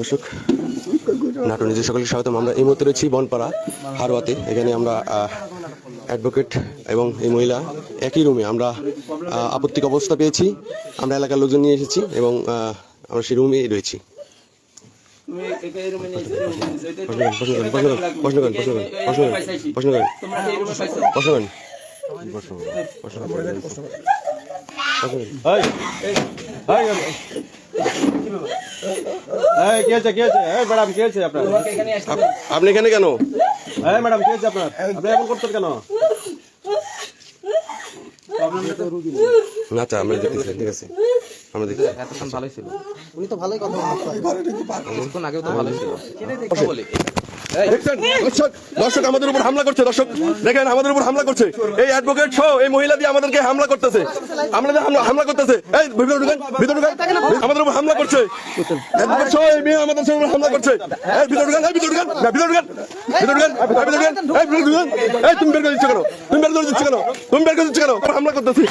দর্শক, নাটোর নিজের সকলকে স্বাগতম। আমরা এই মুহূর্তে রয়েছি বনপাড়া হারোয়াতে। এখানে আমরা অ্যাডভোকেট এবং এই মহিলা একই রুমে আমরা আপত্তিক অবস্থা পেয়েছি। আমরা এলাকার লোকজন নিয়ে এসেছি এবং আমরা সেই রুমেই রয়েছি। আপনি এখানে কেন? ম্যাডাম কি হয়েছে আপনার? আপনি এমন করতেন কেন? না আচ্ছা, আমরা দেখতেছি। ঠিক আছে, আমরা দেখছি। এতক্ষণ ভালোই ছিল, উনি তো ভালোই কথা কিছুক্ষণ আগেও তো ভালোই ছিল। দর্শক আমাদের উপর হামলা করছে। দর্শক দেখেন, আমাদের উপর হামলা করছে। এই অ্যাডভোকেট সহ এই মহিলা দিয়ে আমাদেরকে হামলা করতেছে। আমাদের হামলা করতেছে। এই ভিতরে ঢুকেন, ভিতরে ঢুকেন। আমাদের উপর হামলা করছে। অ্যাডভোকেট সহ এই মেয়ে আমাদের উপর হামলা করছে। এই ভিতরে ঢুকেন, এই ভিতরে ঢুকেন, ভিতরে ঢুকেন, ভিতরে ঢুকেন, ভিতরে ঢুকেন, এই ভিতরে ঢুকেন। এই তুমি বের করে দিচ্ছ কেন? তুমি বের করে দিচ্ছ কেন? তুমি বের করে দিচ্ছ কেন? হামলা করতেছি।